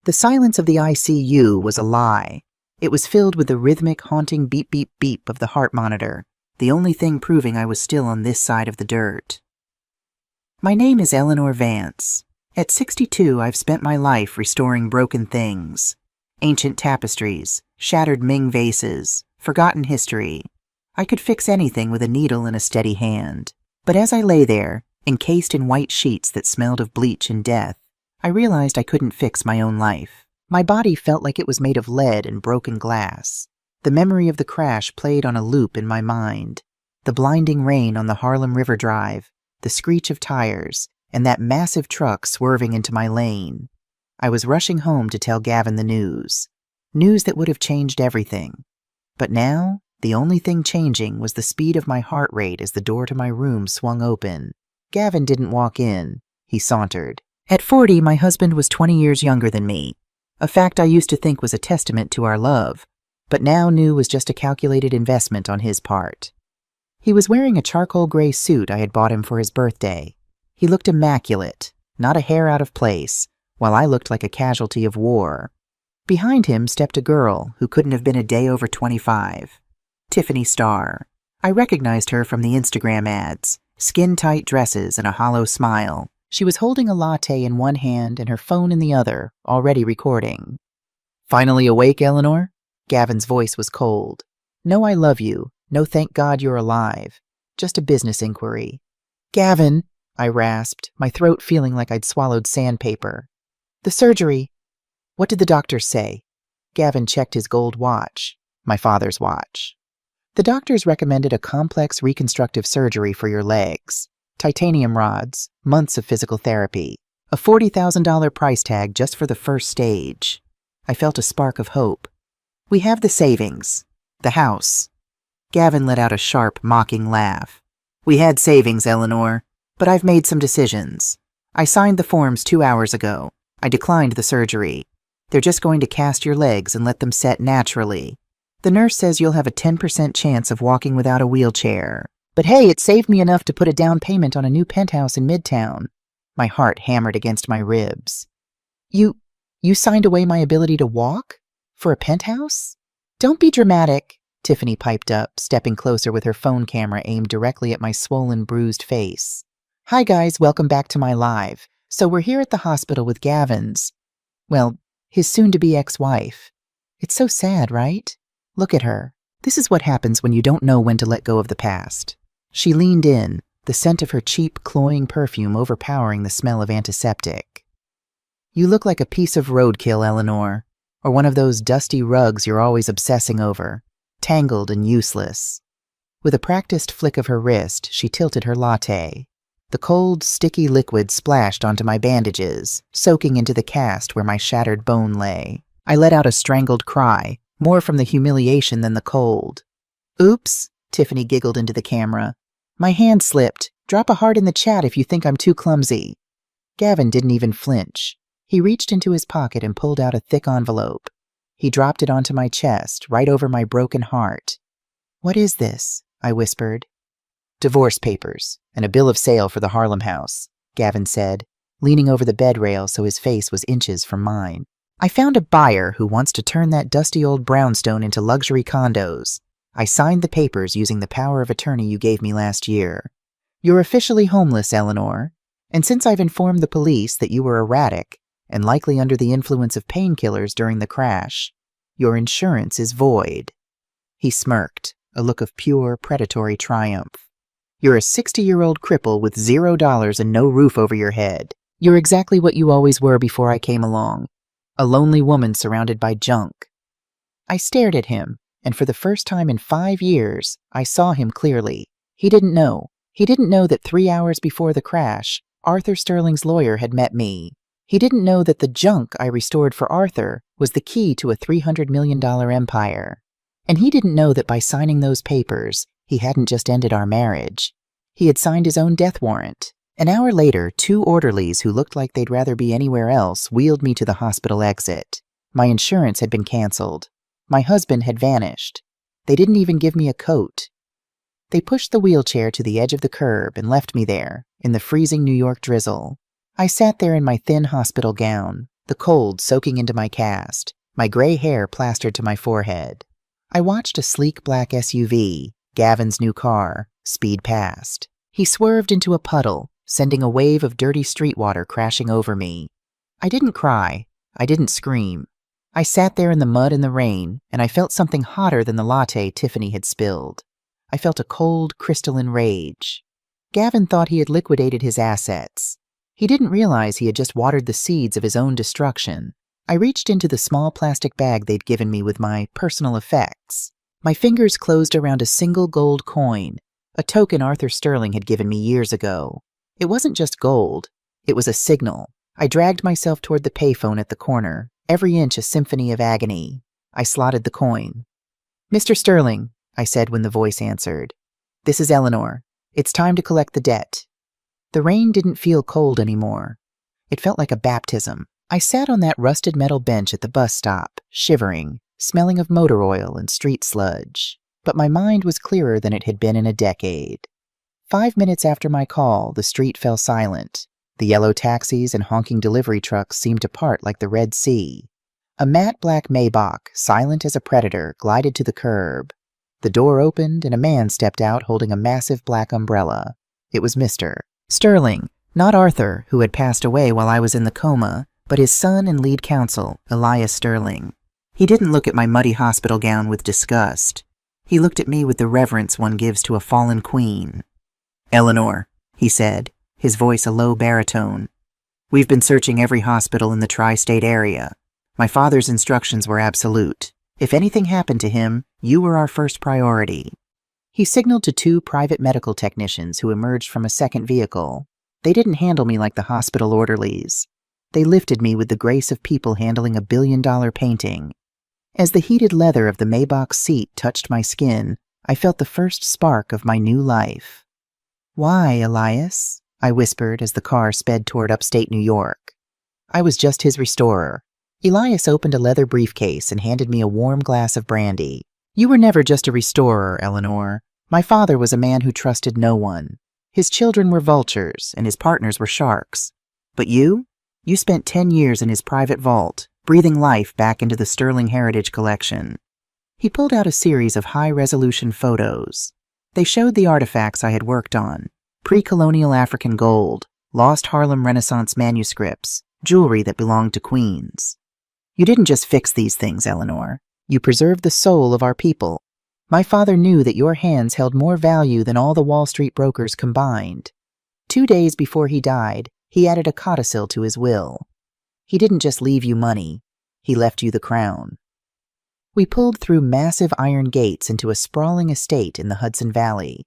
The silence of the ICU was a lie. It was filled with the rhythmic, haunting beep beep beep of the heart monitor, the only thing proving I was still on this side of the dirt. My name is Eleanor Vance. At 62, I've spent my life restoring broken things. Ancient tapestries, shattered Ming vases, forgotten history. I could fix anything with a needle and a steady hand. But as I lay there, encased in white sheets that smelled of bleach and death, I realized I couldn't fix my own life. My body felt like it was made of lead and broken glass. The memory of the crash played on a loop in my mind. The blinding rain on the Harlem River Drive, the screech of tires, and that massive truck swerving into my lane. I was rushing home to tell Gavin the news. News that would have changed everything. But now, the only thing changing was the speed of my heart rate as the door to my room swung open. Gavin didn't walk in. He sauntered. At 40, my husband was 20 years younger than me. A fact I used to think was a testament to our love, but now knew was just a calculated investment on his part. He was wearing a charcoal gray suit I had bought him for his birthday. He looked immaculate, not a hair out of place, while I looked like a casualty of war. Behind him stepped a girl who couldn't have been a day over 25. Tiffany Starr. I recognized her from the Instagram ads, skin-tight dresses and a hollow smile. She was holding a latte in one hand and her phone in the other, already recording. "Finally awake, Eleanor?" Gavin's voice was cold. "No, I love you. No, thank God you're alive. Just a business inquiry." "Gavin," I rasped, my throat feeling like I'd swallowed sandpaper. "The surgery. What did the doctors say?" Gavin checked his gold watch, my father's watch. "The doctors recommended a complex reconstructive surgery for your legs. Titanium rods, months of physical therapy, a $40,000 price tag just for the first stage." I felt a spark of hope. "We have the savings. The house." Gavin let out a sharp, mocking laugh. "We had savings, Eleanor, but I've made some decisions. I signed the forms 2 hours ago. I declined the surgery. They're just going to cast your legs and let them set naturally. The nurse says you'll have a 10% chance of walking without a wheelchair. But hey, it saved me enough to put a down payment on a new penthouse in Midtown." My heart hammered against my ribs. You signed away my ability to walk? For a penthouse?" "Don't be dramatic," Tiffany piped up, stepping closer with her phone camera aimed directly at my swollen, bruised face. "Hi guys, welcome back to my live. So we're here at the hospital with his soon-to-be ex-wife. It's so sad, right? Look at her. This is what happens when you don't know when to let go of the past." She leaned in, the scent of her cheap, cloying perfume overpowering the smell of antiseptic. "You look like a piece of roadkill, Eleanor, or one of those dusty rugs you're always obsessing over, tangled and useless." With a practiced flick of her wrist, she tilted her latte. The cold, sticky liquid splashed onto my bandages, soaking into the cast where my shattered bone lay. I let out a strangled cry, more from the humiliation than the cold. "Oops," Tiffany giggled into the camera. "My hand slipped. Drop a heart in the chat if you think I'm too clumsy." Gavin didn't even flinch. He reached into his pocket and pulled out a thick envelope. He dropped it onto my chest, right over my broken heart. "What is this?" I whispered. "Divorce papers and a bill of sale for the Harlem house," Gavin said, leaning over the bed rail so his face was inches from mine. "I found a buyer who wants to turn that dusty old brownstone into luxury condos. I signed the papers using the power of attorney you gave me last year. You're officially homeless, Eleanor, and since I've informed the police that you were erratic and likely under the influence of painkillers during the crash, your insurance is void." He smirked, a look of pure, predatory triumph. "You're a 60-year-old cripple with $0 and no roof over your head. You're exactly what you always were before I came along. A lonely woman surrounded by junk." I stared at him, and for the first time in 5 years, I saw him clearly. He didn't know. He didn't know that 3 hours before the crash, Arthur Sterling's lawyer had met me. He didn't know that the junk I restored for Arthur was the key to a $300 million empire. And he didn't know that by signing those papers, he hadn't just ended our marriage. He had signed his own death warrant. An hour later, 2 orderlies who looked like they'd rather be anywhere else wheeled me to the hospital exit. My insurance had been canceled. My husband had vanished. They didn't even give me a coat. They pushed the wheelchair to the edge of the curb and left me there, in the freezing New York drizzle. I sat there in my thin hospital gown, the cold soaking into my cast, my gray hair plastered to my forehead. I watched a sleek black SUV, Gavin's new car, speed past. He swerved into a puddle, sending a wave of dirty street water crashing over me. I didn't cry. I didn't scream. I sat there in the mud and the rain, and I felt something hotter than the latte Tiffany had spilled. I felt a cold, crystalline rage. Gavin thought he had liquidated his assets. He didn't realize he had just watered the seeds of his own destruction. I reached into the small plastic bag they'd given me with my personal effects. My fingers closed around a single gold coin, a token Arthur Sterling had given me years ago. It wasn't just gold. It was a signal. I dragged myself toward the payphone at the corner, every inch a symphony of agony. I slotted the coin. "Mr. Sterling," I said when the voice answered. "This is Eleanor. It's time to collect the debt." The rain didn't feel cold anymore. It felt like a baptism. I sat on that rusted metal bench at the bus stop, shivering, smelling of motor oil and street sludge. But my mind was clearer than it had been in a decade. 5 minutes after my call, the street fell silent. The yellow taxis and honking delivery trucks seemed to part like the Red Sea. A matte black Maybach, silent as a predator, glided to the curb. The door opened and a man stepped out holding a massive black umbrella. It was Mr. Sterling, not Arthur, who had passed away while I was in the coma, but his son and lead counsel, Elias Sterling. He didn't look at my muddy hospital gown with disgust. He looked at me with the reverence one gives to a fallen queen. "Eleanor," he said, his voice a low baritone. "We've been searching every hospital in the tri-state area. My father's instructions were absolute. If anything happened to him, you were our first priority." He signaled to 2 private medical technicians who emerged from a second vehicle. They didn't handle me like the hospital orderlies. They lifted me with the grace of people handling a billion-dollar painting. As the heated leather of the Maybach seat touched my skin, I felt the first spark of my new life. "Why, Elias?" I whispered as the car sped toward upstate New York. I was just his restorer. Elias opened a leather briefcase and handed me a warm glass of brandy. "You were never just a restorer, Eleanor. My father was a man who trusted no one. His children were vultures, and his partners were sharks. But you spent 10 years in his private vault, breathing life back into the Sterling Heritage Collection." He pulled out a series of high-resolution photos. They showed the artifacts I had worked on: pre-colonial African gold, lost Harlem Renaissance manuscripts, jewelry that belonged to queens. "You didn't just fix these things, Eleanor. You preserved the soul of our people. My father knew that your hands held more value than all the Wall Street brokers combined. 2 days before he died, he added a codicil to his will. He didn't just leave you money. He left you the crown." We pulled through massive iron gates into a sprawling estate in the Hudson Valley.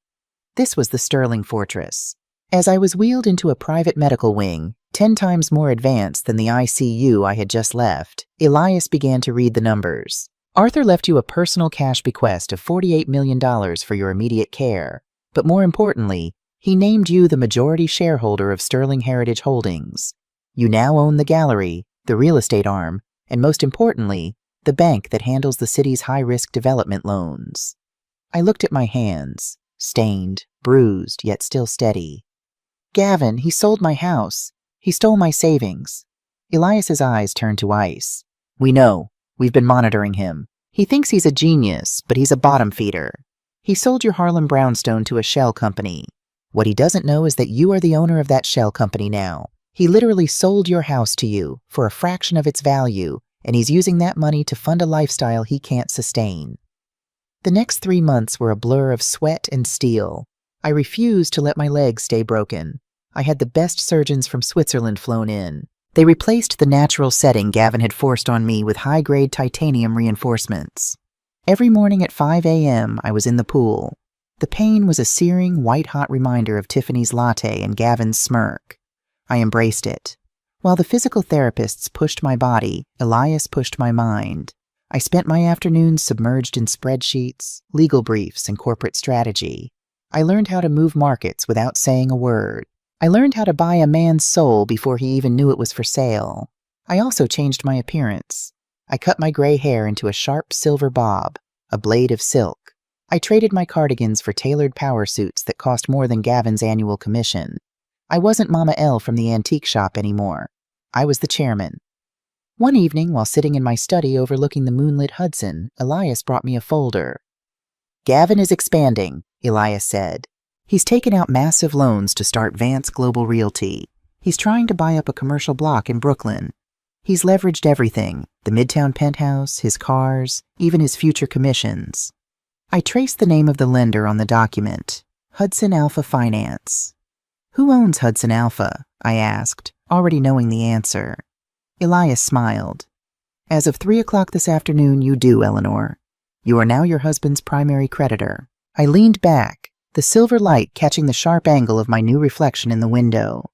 This was the Sterling Fortress. As I was wheeled into a private medical wing, 10 times more advanced than the ICU I had just left, Elias began to read the numbers. "Arthur left you a personal cash bequest of $48 million for your immediate care, but more importantly, he named you the majority shareholder of Sterling Heritage Holdings. You now own the gallery, the real estate arm, and most importantly, the bank that handles the city's high-risk development loans." I looked at my hands, stained, bruised, yet still steady. "Gavin, he sold my house. He stole my savings." Elias's eyes turned to ice. "We know. We've been monitoring him. He thinks he's a genius, but he's a bottom feeder. He sold your Harlem brownstone to a shell company. What he doesn't know is that you are the owner of that shell company now. He literally sold your house to you for a fraction of its value, and he's using that money to fund a lifestyle he can't sustain." The next 3 months were a blur of sweat and steel. I refused to let my legs stay broken. I had the best surgeons from Switzerland flown in. They replaced the natural setting Gavin had forced on me with high-grade titanium reinforcements. Every morning at 5 a.m., I was in the pool. The pain was a searing, white-hot reminder of Tiffany's latte and Gavin's smirk. I embraced it. While the physical therapists pushed my body, Elias pushed my mind. I spent my afternoons submerged in spreadsheets, legal briefs, and corporate strategy. I learned how to move markets without saying a word. I learned how to buy a man's soul before he even knew it was for sale. I also changed my appearance. I cut my gray hair into a sharp silver bob, a blade of silk. I traded my cardigans for tailored power suits that cost more than Gavin's annual commission. I wasn't Mama L from the antique shop anymore. I was the chairman. One evening, while sitting in my study overlooking the moonlit Hudson, Elias brought me a folder. "Gavin is expanding," Elias said. "He's taken out massive loans to start Vance Global Realty. He's trying to buy up a commercial block in Brooklyn. He's leveraged everything, the Midtown penthouse, his cars, even his future commissions." I traced the name of the lender on the document, Hudson Alpha Finance. "Who owns Hudson Alpha?" I asked, already knowing the answer. Elias smiled. "As of 3 o'clock this afternoon, you do, Eleanor. You are now your husband's primary creditor." I leaned back, the silver light catching the sharp angle of my new reflection in the window.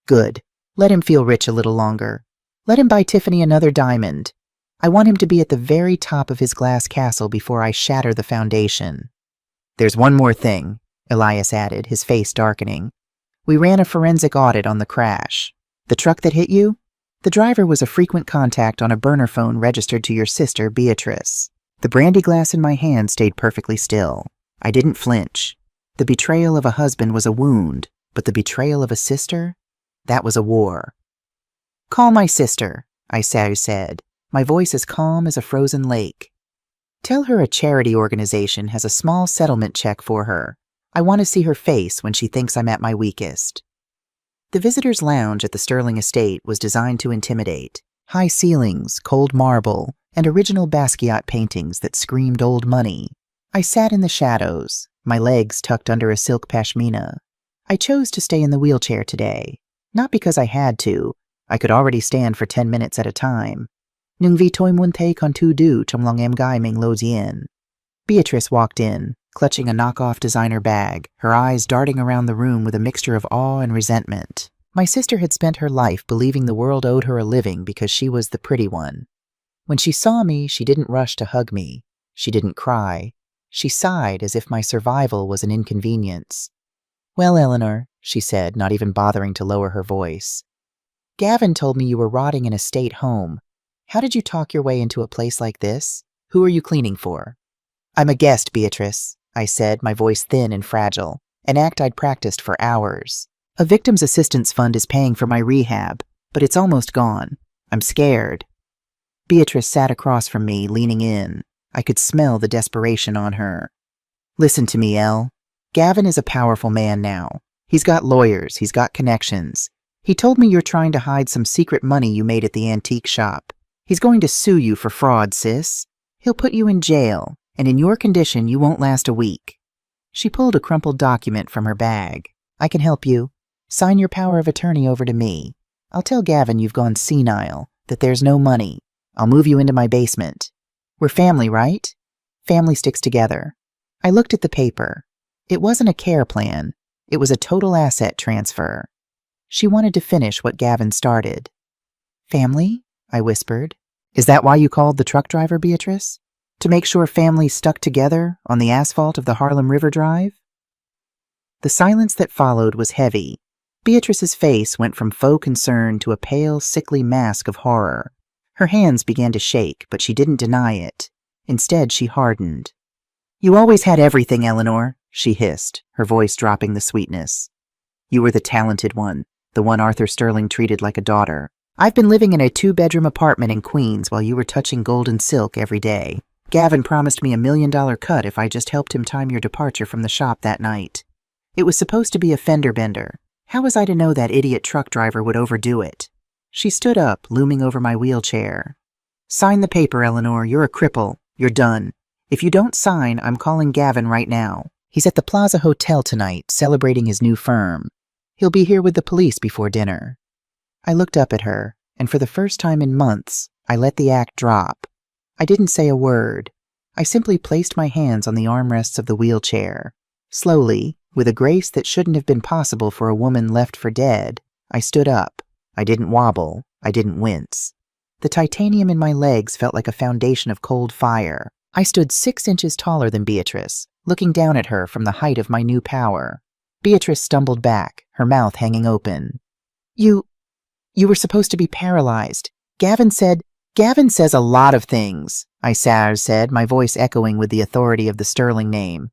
Good. Let him feel rich a little longer. Let him buy Tiffany another diamond. I want him to be at the very top of his glass castle before I shatter the foundation. "There's one more thing," Elias added, his face darkening. "We ran a forensic audit on the crash. The truck that hit you? The driver was a frequent contact on a burner phone registered to your sister, Beatrice." The brandy glass in my hand stayed perfectly still. I didn't flinch. The betrayal of a husband was a wound, but the betrayal of a sister? That was a war. "Call my sister," I said, my voice as calm as a frozen lake. "Tell her a charity organization has a small settlement check for her. I want to see her face when she thinks I'm at my weakest." The visitor's lounge at the Sterling estate was designed to intimidate. High ceilings, cold marble, and original Basquiat paintings that screamed old money. I sat in the shadows, my legs tucked under a silk pashmina. I chose to stay in the wheelchair today, not because I had to. I could already stand for 10 minutes at a time. Nung vi toi mun te con tu du trong long em gai ming lo zien. Beatrice walked in, clutching a knockoff designer bag, her eyes darting around the room with a mixture of awe and resentment. My sister had spent her life believing the world owed her a living because she was the pretty one. When she saw me, she didn't rush to hug me. She didn't cry. She sighed as if my survival was an inconvenience. "Well, Eleanor," she said, not even bothering to lower her voice. "Gavin told me you were rotting in a state home. How did you talk your way into a place like this? Who are you cleaning for?" "I'm a guest, Beatrice," I said, my voice thin and fragile, an act I'd practiced for hours. "A victim's assistance fund is paying for my rehab, but it's almost gone. I'm scared." Beatrice sat across from me, leaning in. I could smell the desperation on her. "Listen to me, Elle. Gavin is a powerful man now. He's got lawyers, he's got connections. He told me you're trying to hide some secret money you made at the antique shop. He's going to sue you for fraud, sis. He'll put you in jail, and in your condition, you won't last a week." She pulled a crumpled document from her bag. "I can help you. Sign your power of attorney over to me. I'll tell Gavin you've gone senile, that there's no money. I'll move you into my basement. We're family, right? Family sticks together." I looked at the paper. It wasn't a care plan. It was a total asset transfer. She wanted to finish what Gavin started. "Family?" I whispered. "Is that why you called the truck driver, Beatrice? To make sure families stuck together on the asphalt of the Harlem River Drive?" The silence that followed was heavy. Beatrice's face went from faux concern to a pale, sickly mask of horror. Her hands began to shake, but she didn't deny it. Instead, she hardened. "You always had everything, Eleanor," she hissed, her voice dropping the sweetness. "You were the talented one, the one Arthur Sterling treated like a daughter. I've been living in a 2-bedroom apartment in Queens while you were touching golden silk every day. Gavin promised me $1 million cut if I just helped him time your departure from the shop that night. It was supposed to be a fender bender. How was I to know that idiot truck driver would overdo it?" She stood up, looming over my wheelchair. "Sign the paper, Eleanor. You're a cripple. You're done. If you don't sign, I'm calling Gavin right now. He's at the Plaza Hotel tonight, celebrating his new firm. He'll be here with the police before dinner." I looked up at her, and for the first time in months, I let the act drop. I didn't say a word. I simply placed my hands on the armrests of the wheelchair. Slowly, with a grace that shouldn't have been possible for a woman left for dead, I stood up. I didn't wobble. I didn't wince. The titanium in my legs felt like a foundation of cold fire. I stood 6 inches taller than Beatrice, looking down at her from the height of my new power. Beatrice stumbled back, her mouth hanging open. You were supposed to be paralyzed. Gavin says a lot of things," I said, my voice echoing with the authority of the Sterling name.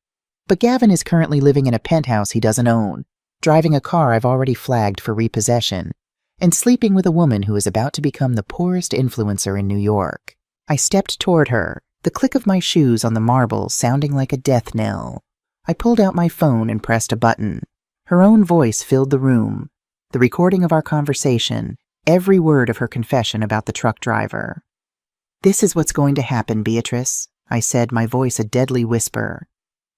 "But Gavin is currently living in a penthouse he doesn't own, driving a car I've already flagged for repossession. and sleeping with a woman who is about to become the poorest influencer in New York. I stepped toward her, the click of my shoes on the marble sounding like a death knell. I pulled out my phone and pressed a button. Her own voice filled the room, the recording of our conversation, every word of her confession about the truck driver. "This is what's going to happen, Beatrice," I said, my voice a deadly whisper.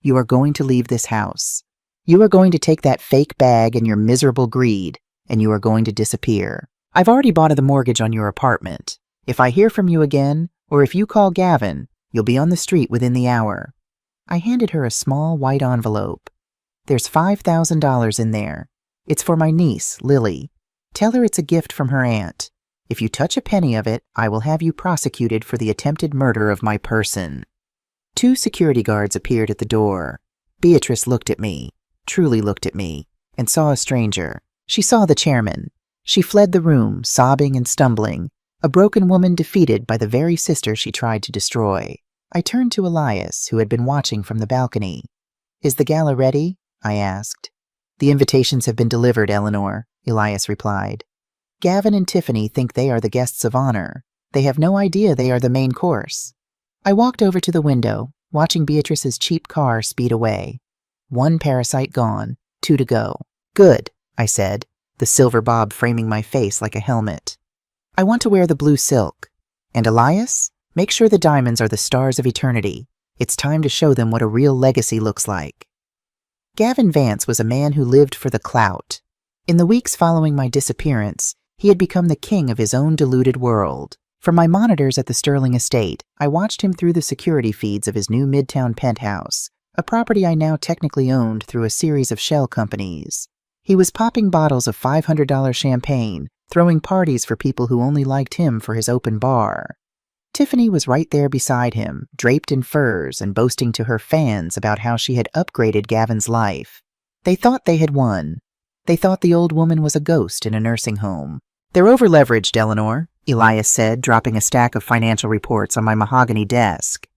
"You are going to leave this house. You are going to take that fake bag and your miserable greed, and you are going to disappear. I've already bought the mortgage on your apartment. If I hear from you again, or if you call Gavin, you'll be on the street within the hour." I handed her a small white envelope. "There's $5,000 in there. It's for my niece, Lily. Tell her it's a gift from her aunt. If you touch a penny of it, I will have you prosecuted for the attempted murder of my person." 2 security guards appeared at the door. Beatrice looked at me, truly looked at me, and saw a stranger. She saw the chairman. She fled the room, sobbing and stumbling, a broken woman defeated by the very sister she tried to destroy. I turned to Elias, who had been watching from the balcony. "Is the gala ready?" I asked. "The invitations have been delivered, Eleanor," Elias replied. "Gavin and Tiffany think they are the guests of honor. They have no idea they are the main course." I walked over to the window, watching Beatrice's cheap car speed away. 1 parasite gone, 2 to go. "Good," I said, the silver bob framing my face like a helmet. "I want to wear the blue silk. And Elias, make sure the diamonds are the stars of eternity. It's time to show them what a real legacy looks like." Gavin Vance was a man who lived for the clout. In the weeks following my disappearance, he had become the king of his own deluded world. From my monitors at the Sterling estate, I watched him through the security feeds of his new Midtown penthouse, a property I now technically owned through a series of shell companies. He was popping bottles of $500 champagne, throwing parties for people who only liked him for his open bar. Tiffany was right there beside him, draped in furs and boasting to her fans about how she had upgraded Gavin's life. They thought they had won. They thought the old woman was a ghost in a nursing home. "They're over-leveraged, Eleanor," Elias said, dropping a stack of financial reports on my mahogany desk.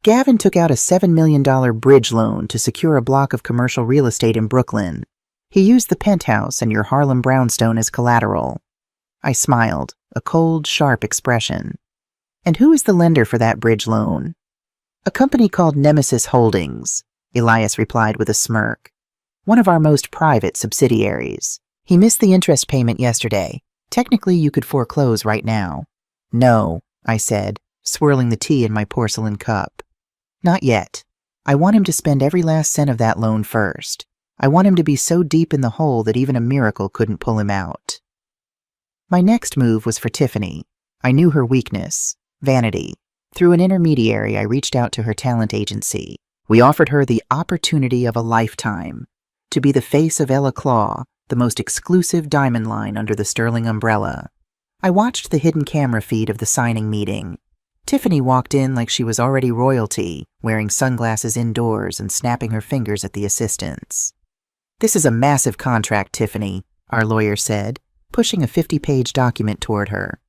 "Gavin took out a $7 million bridge loan to secure a block of commercial real estate in Brooklyn. He used the penthouse and your Harlem brownstone as collateral." I smiled, a cold, sharp expression. "And who is the lender for that bridge loan?" "A company called Nemesis Holdings," Elias replied with a smirk. "One of our most private subsidiaries. He missed the interest payment yesterday. Technically, you could foreclose right now." "No," I said, swirling the tea in my porcelain cup. "Not yet. I want him to spend every last cent of that loan first. I want him to be so deep in the hole that even a miracle couldn't pull him out." My next move was for Tiffany. I knew her weakness. Vanity. Through an intermediary, I reached out to her talent agency. We offered her the opportunity of a lifetime to be the face of Ella Claw, the most exclusive diamond line under the Sterling umbrella. I watched the hidden camera feed of the signing meeting. Tiffany walked in like she was already royalty, wearing sunglasses indoors and snapping her fingers at the assistants. "This is a massive contract, Tiffany," our lawyer said, pushing a 50-page document toward her.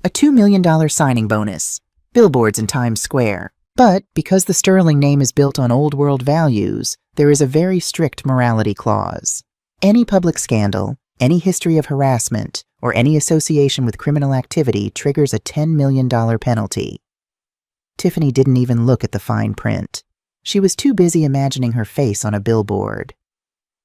"A $2 million signing bonus, billboards in Times Square. But because the Sterling name is built on old world values, there is a very strict morality clause. Any public scandal, any history of harassment, or any association with criminal activity triggers a $10 million penalty." Tiffany didn't even look at the fine print. She was too busy imagining her face on a billboard.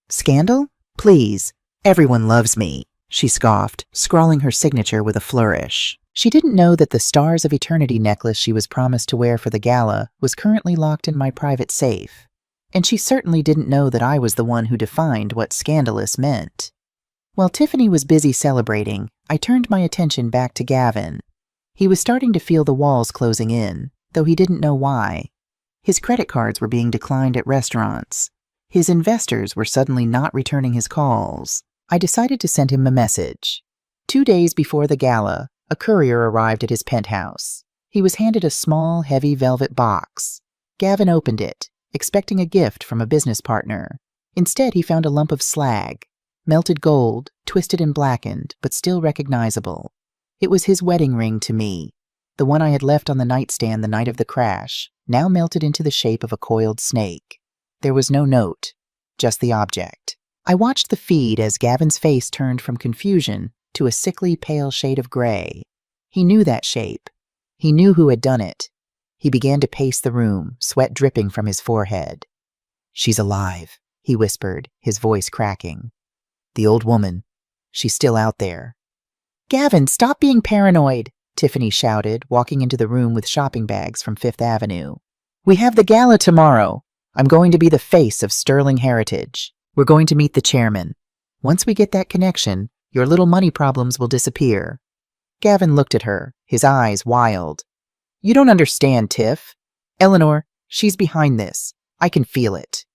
"Scandal? Please. Everyone loves me," she scoffed, scrawling her signature with a flourish. She didn't know that the Stars of Eternity necklace she was promised to wear for the gala was currently locked in my private safe. And she certainly didn't know that I was the one who defined what scandalous meant. While Tiffany was busy celebrating, I turned my attention back to Gavin. He was starting to feel the walls closing in, though he didn't know why. His credit cards were being declined at restaurants. His investors were suddenly not returning his calls. I decided to send him a message. 2 days before the gala, a courier arrived at his penthouse. He was handed a small, heavy velvet box. Gavin opened it, expecting a gift from a business partner. Instead, he found a lump of slag. Melted gold, twisted and blackened, but still recognizable. It was his wedding ring to me, the one I had left on the nightstand the night of the crash, now melted into the shape of a coiled snake. There was no note, just the object. I watched the feed as Gavin's face turned from confusion to a sickly pale shade of gray. He knew that shape. He knew who had done it. He began to pace the room, sweat dripping from his forehead. "She's alive," he whispered, his voice cracking. "The old woman. She's still out there." "Gavin, stop being paranoid," Tiffany shouted, walking into the room with shopping bags from Fifth Avenue. "We have the gala tomorrow. I'm going to be the face of Sterling Heritage. We're going to meet the chairman. Once we get that connection, your little money problems will disappear." Gavin looked at her, his eyes wild. "You don't understand, Tiff. Eleanor, she's behind this. I can feel it."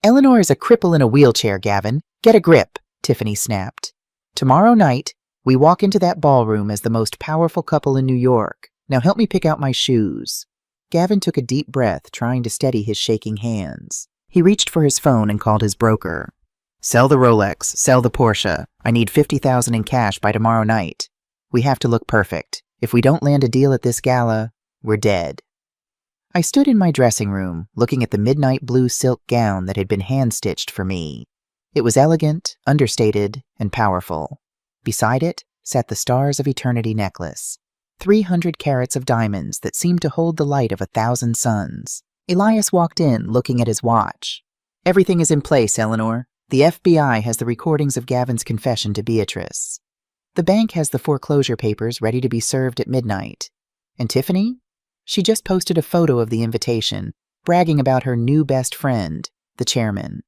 "Eleanor is a cripple in a wheelchair, Gavin. Get a grip," Tiffany snapped. "Tomorrow night, we walk into that ballroom as the most powerful couple in New York. Now help me pick out my shoes." Gavin took a deep breath, trying to steady his shaking hands. He reached for his phone and called his broker. "Sell the Rolex, sell the Porsche. I need $50,000 in cash by tomorrow night. We have to look perfect. If we don't land a deal at this gala, we're dead." I stood in my dressing room, looking at the midnight blue silk gown that had been hand-stitched for me. It was elegant, understated, and powerful. Beside it sat the Stars of Eternity necklace, 300 carats of diamonds that seemed to hold the light of 1,000 suns. Elias walked in, looking at his watch. "Everything is in place, Eleanor. The FBI has the recordings of Gavin's confession to Beatrice. The bank has the foreclosure papers ready to be served at midnight. And Tiffany? She just posted a photo of the invitation, bragging about her new best friend, the chairman."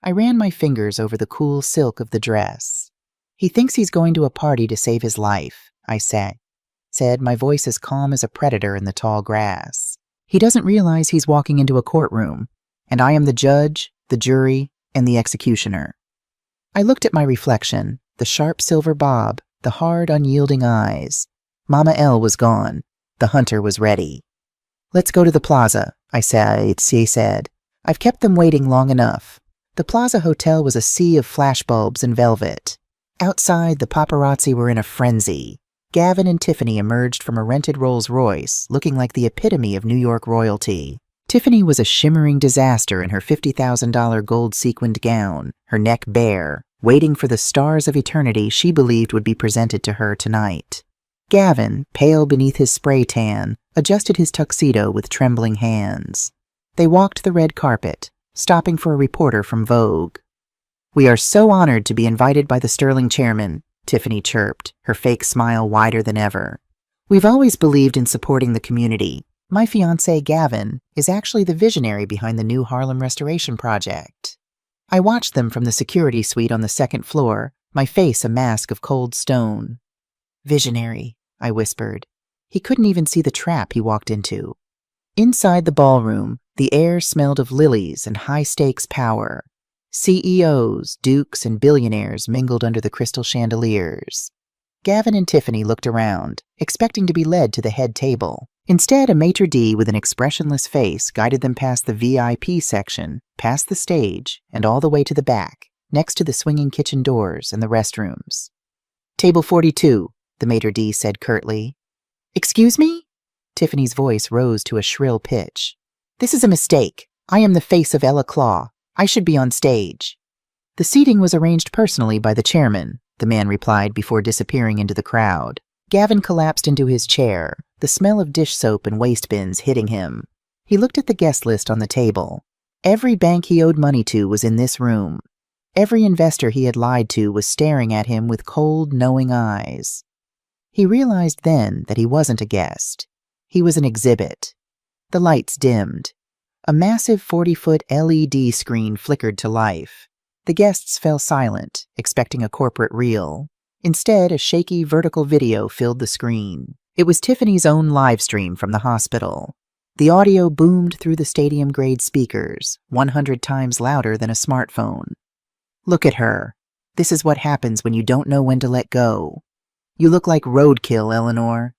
I ran my fingers over the cool silk of the dress. "He thinks he's going to a party to save his life," I said, my voice as calm as a predator in the tall grass. "He doesn't realize he's walking into a courtroom, and I am the judge, the jury, and the executioner." I looked at my reflection, the sharp silver bob, the hard, unyielding eyes. Mama L was gone. The hunter was ready. "Let's go to the plaza," I said. "I've kept them waiting long enough." The Plaza Hotel was a sea of flashbulbs and velvet. Outside, the paparazzi were in a frenzy. Gavin and Tiffany emerged from a rented Rolls-Royce, looking like the epitome of New York royalty. Tiffany was a shimmering disaster in her $50,000 gold-sequined gown, her neck bare, waiting for the stars of eternity she believed would be presented to her tonight. Gavin, pale beneath his spray tan, adjusted his tuxedo with trembling hands. They walked the red carpet, stopping for a reporter from Vogue. "We are so honored to be invited by the Sterling chairman," Tiffany chirped, her fake smile wider than ever. "We've always believed in supporting the community. My fiancé, Gavin, is actually the visionary behind the new Harlem Restoration Project." I watched them from the security suite on the second floor, my face a mask of cold stone. "Visionary," I whispered. He couldn't even see the trap he walked into. Inside the ballroom, the air smelled of lilies and high-stakes power. CEOs, dukes, and billionaires mingled under the crystal chandeliers. Gavin and Tiffany looked around, expecting to be led to the head table. Instead, a maitre d' with an expressionless face guided them past the VIP section, past the stage, and all the way to the back, next to the swinging kitchen doors and the restrooms. "Table 42, the maitre d' said curtly. "Excuse me?" Tiffany's voice rose to a shrill pitch. "This is a mistake. I am the face of Ella Claw. I should be on stage." "The seating was arranged personally by the chairman," the man replied before disappearing into the crowd. Gavin collapsed into his chair, the smell of dish soap and waste bins hitting him. He looked at the guest list on the table. Every bank he owed money to was in this room. Every investor he had lied to was staring at him with cold, knowing eyes. He realized then that he wasn't a guest. He was an exhibit. The lights dimmed. A massive 40-foot LED screen flickered to life. The guests fell silent, expecting a corporate reel. Instead, a shaky vertical video filled the screen. It was Tiffany's own live stream from the hospital. The audio boomed through the stadium-grade speakers, 100 times louder than a smartphone. "Look at her. This is what happens when you don't know when to let go. You look like roadkill, Eleanor."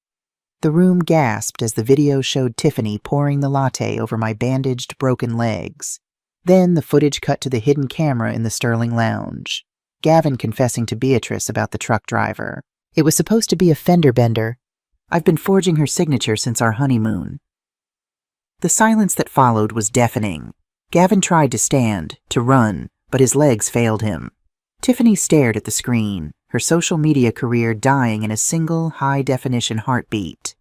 The room gasped as the video showed Tiffany pouring the latte over my bandaged, broken legs. Then the footage cut to the hidden camera in the Sterling lounge. Gavin confessing to Beatrice about the truck driver. It was supposed to be a fender bender. I've been forging her signature since our honeymoon. The silence that followed was deafening. Gavin tried to stand, to run, but his legs failed him. Tiffany stared at the screen, her social media career dying in a single high-definition heartbeat.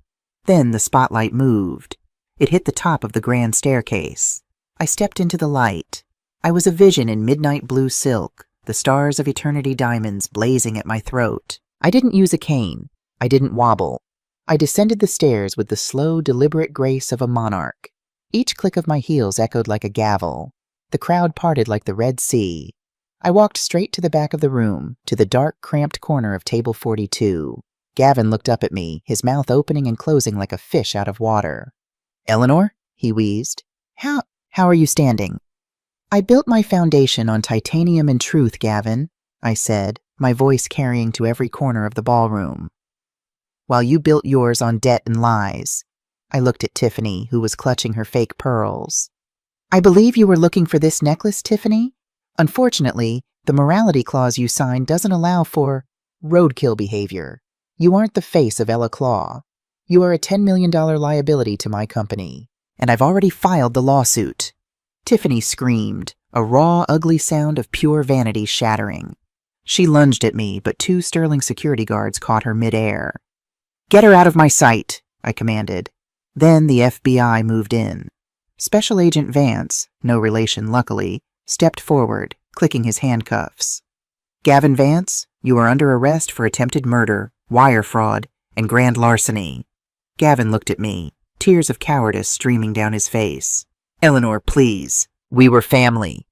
Then the spotlight moved. It hit the top of the grand staircase. I stepped into the light. I was a vision in midnight blue silk, the stars of eternity diamonds blazing at my throat. I didn't use a cane. I didn't wobble. I descended the stairs with the slow, deliberate grace of a monarch. Each click of my heels echoed like a gavel. The crowd parted like the Red Sea. I walked straight to the back of the room, to the dark, cramped corner of table 42. Gavin looked up at me, his mouth opening and closing like a fish out of water. "Eleanor?" he wheezed. How are you standing?" "I built my foundation on titanium and truth, Gavin," I said, my voice carrying to every corner of the ballroom. "While you built yours on debt and lies." I looked at Tiffany, who was clutching her fake pearls. "I believe you were looking for this necklace, Tiffany? Unfortunately, the morality clause you signed doesn't allow for roadkill behavior. You aren't the face of Ella Claw. You are a $10 million liability to my company, and I've already filed the lawsuit." Tiffany screamed, a raw, ugly sound of pure vanity shattering. She lunged at me, but 2 sterling security guards caught her midair. "Get her out of my sight," I commanded. Then the FBI moved in. Special Agent Vance, no relation luckily, stepped forward, clicking his handcuffs. "Gavin Vance, you are under arrest for attempted murder, wire fraud, and grand larceny." Gavin looked at me, tears of cowardice streaming down his face. "Eleanor, please. We were family."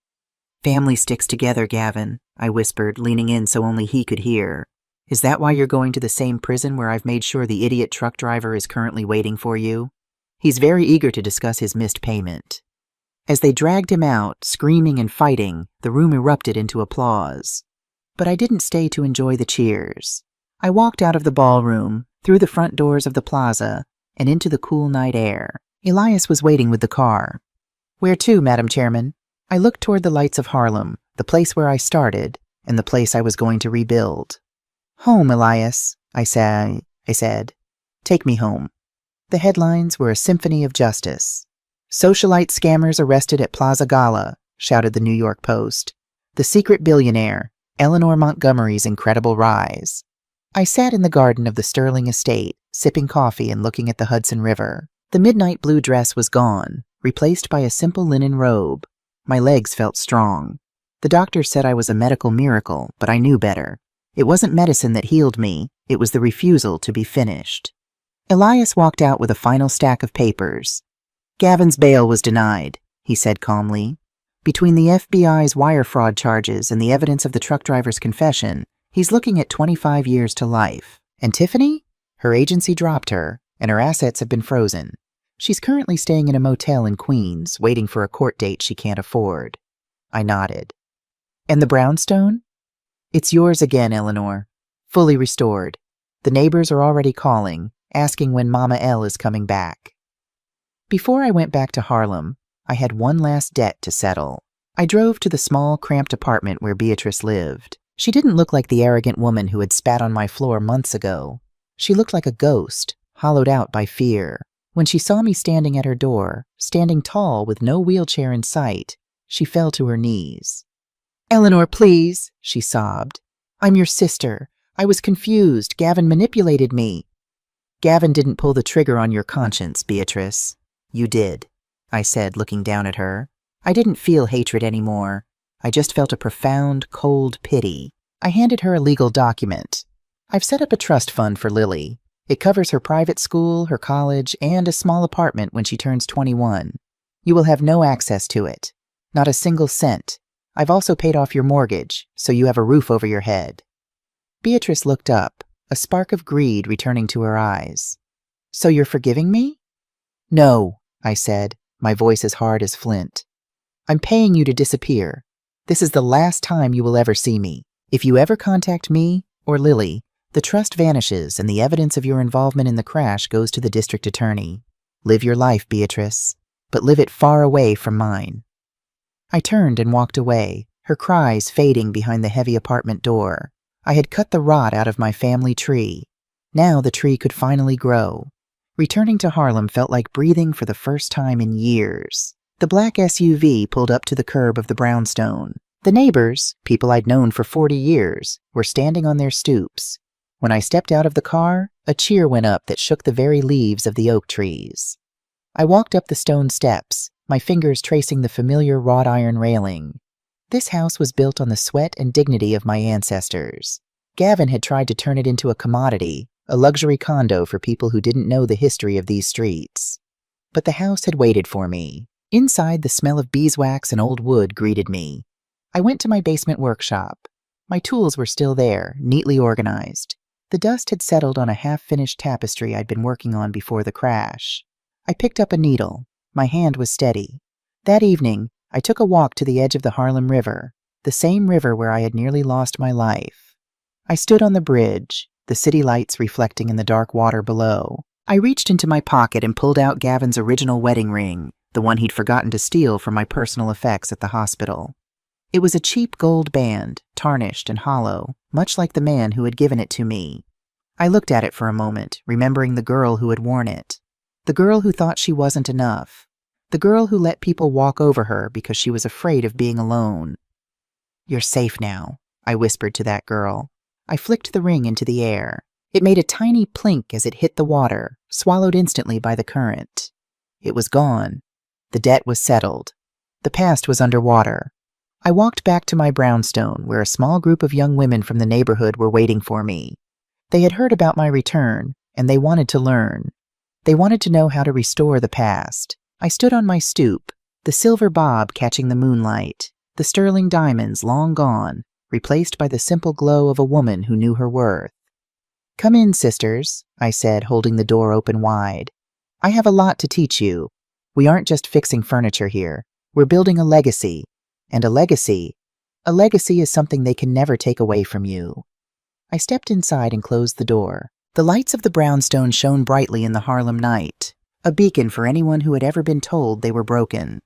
"Family sticks together, Gavin," I whispered, leaning in so only he could hear. "Is that why you're going to the same prison where I've made sure the idiot truck driver is currently waiting for you?" He's very eager to discuss his missed payment. As they dragged him out, screaming and fighting, the room erupted into applause. But I didn't stay to enjoy the cheers. I walked out of the ballroom, through the front doors of the plaza, and into the cool night air. Elias was waiting with the car. "Where to, Madam Chairman?" I looked toward the lights of Harlem, the place where I started, and the place I was going to rebuild. "Home, Elias," I said. "Take me home." The headlines were a symphony of justice. "Socialite scammers arrested at Plaza Gala," shouted the New York Post. "The secret billionaire, Eleanor Montgomery's incredible rise." I sat in the garden of the Sterling estate, sipping coffee and looking at the Hudson River. The midnight blue dress was gone, replaced by a simple linen robe. My legs felt strong. The doctor said I was a medical miracle, but I knew better. It wasn't medicine that healed me, it was the refusal to be finished. Elias walked out with a final stack of papers. "Gavin's bail was denied," he said calmly. "Between the FBI's wire fraud charges and the evidence of the truck driver's confession, he's looking at 25 years to life. And Tiffany? Her agency dropped her, and her assets have been frozen. She's currently staying in a motel in Queens, waiting for a court date she can't afford." I nodded. "And the brownstone?" "It's yours again, Eleanor. Fully restored. The neighbors are already calling, asking when Mama L is coming back." Before I went back to Harlem, I had one last debt to settle. I drove to the small, cramped apartment where Beatrice lived. She didn't look like the arrogant woman who had spat on my floor months ago. She looked like a ghost, hollowed out by fear. When she saw me standing at her door, standing tall with no wheelchair in sight, she fell to her knees. "Eleanor, please," she sobbed. "I'm your sister. I was confused. Gavin manipulated me." "Gavin didn't pull the trigger on your conscience, Beatrice. You did," I said, looking down at her. I didn't feel hatred anymore. I just felt a profound, cold pity. I handed her a legal document. "I've set up a trust fund for Lily. It covers her private school, her college, and a small apartment when she turns 21. You will have no access to it. Not a single cent. I've also paid off your mortgage, so you have a roof over your head." Beatrice looked up, a spark of greed returning to her eyes. "So you're forgiving me?" "No," I said, my voice as hard as flint. "I'm paying you to disappear. This is the last time you will ever see me. If you ever contact me or Lily, the trust vanishes and the evidence of your involvement in the crash goes to the district attorney. Live your life, Beatrice, but live it far away from mine." I turned and walked away, her cries fading behind the heavy apartment door. I had cut the rot out of my family tree. Now the tree could finally grow. Returning to Harlem felt like breathing for the first time in years. The black SUV pulled up to the curb of the brownstone. The neighbors, people I'd known for 40 years, were standing on their stoops. When I stepped out of the car, a cheer went up that shook the very leaves of the oak trees. I walked up the stone steps, my fingers tracing the familiar wrought iron railing. This house was built on the sweat and dignity of my ancestors. Gavin had tried to turn it into a commodity, a luxury condo for people who didn't know the history of these streets. But the house had waited for me. Inside, the smell of beeswax and old wood greeted me. I went to my basement workshop. My tools were still there, neatly organized. The dust had settled on a half-finished tapestry I'd been working on before the crash. I picked up a needle. My hand was steady. That evening, I took a walk to the edge of the Harlem River, the same river where I had nearly lost my life. I stood on the bridge, the city lights reflecting in the dark water below. I reached into my pocket and pulled out Gavin's original wedding ring, the one he'd forgotten to steal from my personal effects at the hospital. It was a cheap gold band, tarnished and hollow, much like the man who had given it to me. I looked at it for a moment, remembering the girl who had worn it. The girl who thought she wasn't enough. The girl who let people walk over her because she was afraid of being alone. "You're safe now," I whispered to that girl. I flicked the ring into the air. It made a tiny plink as it hit the water, swallowed instantly by the current. It was gone. The debt was settled. The past was underwater. I walked back to my brownstone, where a small group of young women from the neighborhood were waiting for me. They had heard about my return, and they wanted to learn. They wanted to know how to restore the past. I stood on my stoop, the silver bob catching the moonlight, the sterling diamonds long gone, replaced by the simple glow of a woman who knew her worth. "Come in, sisters," I said, holding the door open wide. "I have a lot to teach you. We aren't just fixing furniture here. We're building a legacy. And a legacy is something they can never take away from you." I stepped inside and closed the door. The lights of the brownstone shone brightly in the Harlem night, a beacon for anyone who had ever been told they were broken.